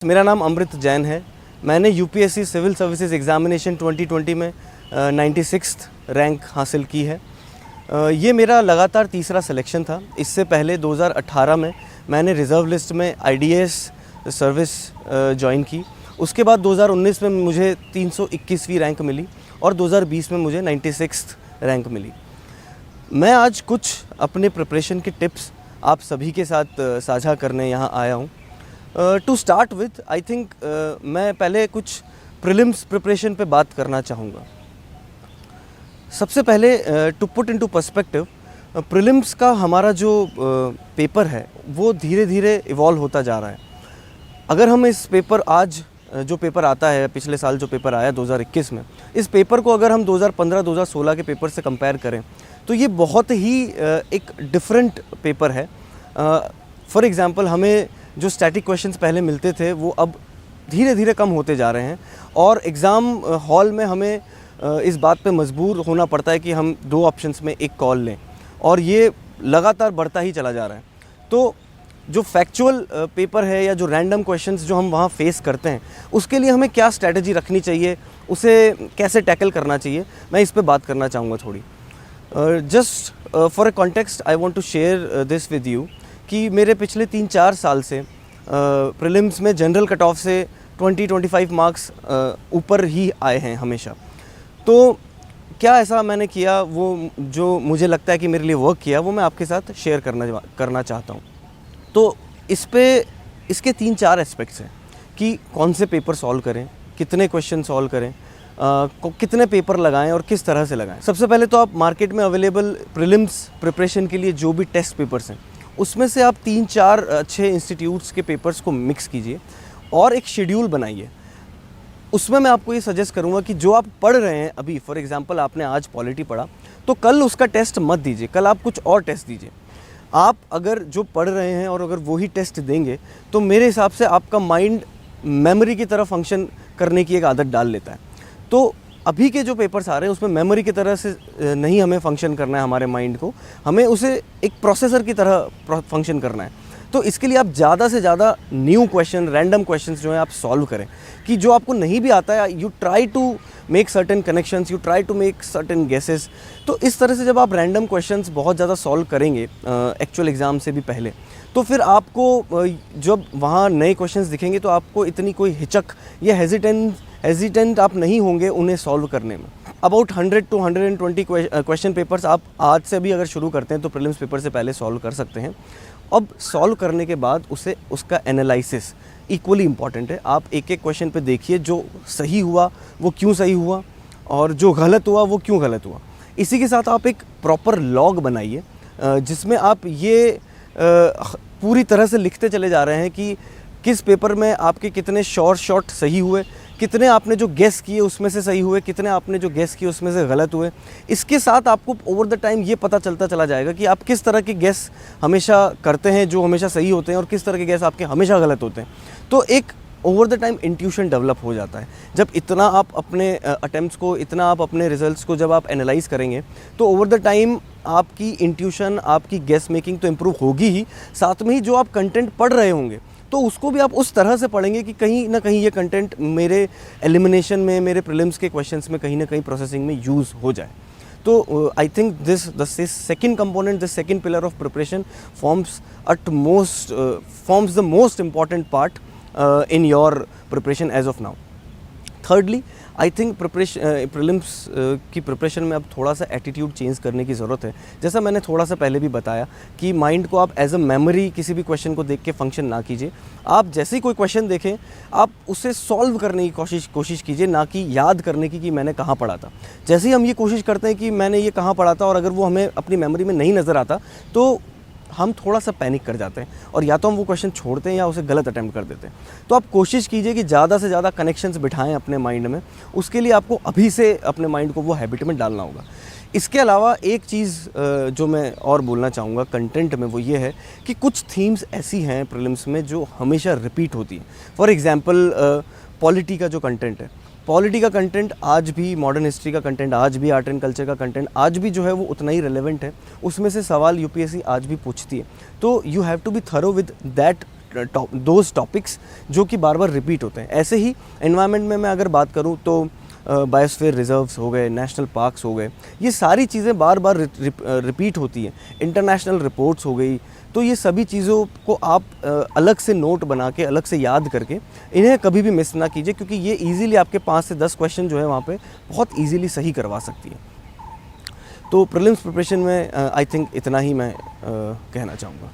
मेरा नाम अमृत जैन है। मैंने यूपीएससी सिविल सर्विसेज एग्ज़ामिनेशन 2020 में 96th रैंक हासिल की है। ये मेरा लगातार तीसरा सिलेक्शन था। इससे पहले 2018 में मैंने रिज़र्व लिस्ट में आईडीएस सर्विस ज्वाइन की। उसके बाद 2019 में मुझे 321वीं रैंक मिली और 2020 में मुझे 96th रैंक मिली। मैं आज कुछ अपने प्रिपरेशन के टिप्स आप सभी के साथ साझा करने यहाँ आया हूँ। To start with I think मैं पहले कुछ प्रीलिम्स प्रिपरेशन पे बात करना चाहूँगा। सबसे पहले to put into perspective, prelims का हमारा जो पेपर है वो धीरे धीरे इवॉल्व होता जा रहा है। अगर हम इस पेपर आज जो पेपर आता है, पिछले साल जो पेपर आया 2021 में, इस पेपर को अगर हम 2015-2016 के पेपर से कंपेयर करें तो ये बहुत ही एक डिफरेंट पेपर है। फॉर एग्ज़ाम्पल, हमें जो स्टैटिक क्वेश्चंस पहले मिलते थे वो अब धीरे धीरे कम होते जा रहे हैं और एग्ज़ाम हॉल में हमें इस बात पे मजबूर होना पड़ता है कि हम 2 ऑप्शंस में एक कॉल लें, और ये लगातार बढ़ता ही चला जा रहा है। तो जो फैक्चुअल पेपर है या जो रैंडम क्वेश्चंस जो हम वहाँ फेस करते हैं, उसके लिए हमें क्या स्ट्रैटेजी रखनी चाहिए, उसे कैसे टैकल करना चाहिए, मैं इस पे बात करना चाहूँगा थोड़ी। Just for a context I want to share this with you कि मेरे पिछले 3-4 साल से प्रीलिम्स में जनरल कट ऑफ से 20-25 मार्क्स ऊपर ही आए हैं हमेशा। तो क्या ऐसा मैंने किया, वो जो मुझे लगता है कि मेरे लिए वर्क किया, वो मैं आपके साथ शेयर करना चाहता हूँ। तो इसके 3-4 एस्पेक्ट्स हैं कि कौन से पेपर सॉल्व करें, कितने क्वेश्चन सॉल्व करें, कितने पेपर लगाएं और किस तरह से लगाएं। सबसे पहले तो आप मार्केट में अवेलेबल प्रीलिम्स प्रिपरेशन के लिए जो भी टेस्ट पेपर्स हैं, उसमें से आप 3-4 अच्छे इंस्टीट्यूट्स के पेपर्स को मिक्स कीजिए और एक शेड्यूल बनाइए। उसमें मैं आपको ये सजेस्ट करूँगा कि जो आप पढ़ रहे हैं अभी, फॉर एग्जांपल आपने आज पॉलिटी पढ़ा, तो कल उसका टेस्ट मत दीजिए, कल आप कुछ और टेस्ट दीजिए। आप अगर जो पढ़ रहे हैं और अगर वही टेस्ट देंगे तो मेरे हिसाब से आपका माइंड मेमोरी की तरह फंक्शन करने की एक आदत डाल लेता है। तो अभी के जो पेपर्स आ रहे हैं उसमें मेमोरी की तरह से नहीं हमें फंक्शन करना है हमारे माइंड को, हमें उसे एक प्रोसेसर की तरह फंक्शन करना है। तो इसके लिए आप ज़्यादा से ज़्यादा न्यू क्वेश्चन, रैंडम क्वेश्चंस जो है आप सॉल्व करें, कि जो आपको नहीं भी आता है you try to make certain connections, you try to make certain guesses. तो इस तरह से जब आप रैंडम क्वेश्चंस बहुत ज़्यादा सॉल्व करेंगे एक्चुअल एग्ज़ाम से भी पहले, तो फिर आपको जब वहाँ नए क्वेश्चंस दिखेंगे तो आपको इतनी कोई हिचक या हेजिटेंट आप नहीं होंगे उन्हें सॉल्व करने में। अबाउट 100 to 120 क्वेश्चन पेपर्स आप आज से भी अगर शुरू करते हैं तो प्रीलिम्स पेपर से पहले सॉल्व कर सकते हैं। अब सॉल्व करने के बाद उसका एनालिसिस इक्वली इम्पॉर्टेंट है। आप एक एक क्वेश्चन पे देखिए, जो सही हुआ वो क्यों सही हुआ और जो गलत हुआ वो क्यों गलत हुआ। इसी के साथ आप एक प्रॉपर लॉग बनाइए जिसमें आप ये पूरी तरह से लिखते चले जा रहे हैं कि किस पेपर में आपके कितने शॉट सही हुए, कितने आपने जो गेस किए उसमें से सही हुए, कितने आपने जो गेस किए उसमें से गलत हुए। इसके साथ आपको ओवर द टाइम ये पता चलता चला जाएगा कि आप किस तरह के गेस हमेशा करते हैं जो हमेशा सही होते हैं और किस तरह के गेस आपके हमेशा गलत होते हैं। तो एक over the time intuition develop हो जाता है। जब इतना आप अपने अटेम्प्ट्स को, इतना आप अपने रिजल्ट्स को जब आप एनालाइज करेंगे तो ओवर द टाइम आपकी इंट्यूशन, आपकी गेस मेकिंग तो इम्प्रूव होगी ही, साथ में ही जो आप कंटेंट पढ़ रहे होंगे तो उसको भी आप उस तरह से पढ़ेंगे कि कहीं ना कहीं ये कंटेंट मेरे एलिमिनेशन में, मेरे प्रीलिम्स के क्वेश्चंस में कहीं ना कहीं प्रोसेसिंग में यूज़ हो जाए। तो I think the second component, the second pillar of preparation forms the most important part in your preparation as of now. Thirdly, I think prelims की प्रिपरेशन में अब थोड़ा सा एटीट्यूड चेंज करने की ज़रूरत है। जैसा मैंने थोड़ा सा पहले भी बताया कि माइंड को आप एज अ मेमोरी किसी भी क्वेश्चन को देख के फंक्शन ना कीजिए। आप जैसे ही कोई क्वेश्चन देखें आप उसे सॉल्व करने की कोशिश कीजिए, ना कि याद करने की कि मैंने कहाँ पढ़ा था। जैसे ही हम ये कोशिश करते हैं कि मैंने ये कहाँ पढ़ा था और अगर वो हमें अपनी मेमोरी में नहीं नज़र आता तो हम थोड़ा सा पैनिक कर जाते हैं और या तो हम वो क्वेश्चन छोड़ते हैं या उसे गलत अटैम्प्ट कर देते हैं। तो आप कोशिश कीजिए कि ज़्यादा से ज़्यादा कनेक्शंस बिठाएं अपने माइंड में। उसके लिए आपको अभी से अपने माइंड को वो हैबिट में डालना होगा। इसके अलावा एक चीज़ जो मैं और बोलना चाहूँगा कंटेंट में, वो ये है कि कुछ थीम्स ऐसी हैं प्रीलिम्स में जो हमेशा रिपीट होती हैं। फॉर एग्ज़ाम्पल पॉलिटी का जो कंटेंट है, पॉलिटी का कंटेंट आज भी, मॉडर्न हिस्ट्री का कंटेंट आज भी, आर्ट एंड कल्चर का कंटेंट आज भी जो है वो उतना ही रेलेवेंट है। उसमें से सवाल यूपीएससी आज भी पूछती है। तो you have to be thorough with that those topics जो कि बार बार रिपीट होते हैं। ऐसे ही एनवायरनमेंट में मैं अगर बात करूँ तो बायोस्फीयर रिजर्व्स हो गए, नेशनल पार्क्स हो गए, ये सारी चीज़ें बार बार रिपीट होती हैं। इंटरनेशनल रिपोर्ट्स हो गई, तो ये सभी चीज़ों को आप अलग से नोट बना के, अलग से याद करके इन्हें कभी भी मिस ना कीजिए, क्योंकि ये इजीली आपके 5 से 10 क्वेश्चन जो है वहाँ पे बहुत इजीली सही करवा सकती है। तो प्रीलिम्स प्रिपरेशन में आई थिंक इतना ही मैं कहना चाहूँगा।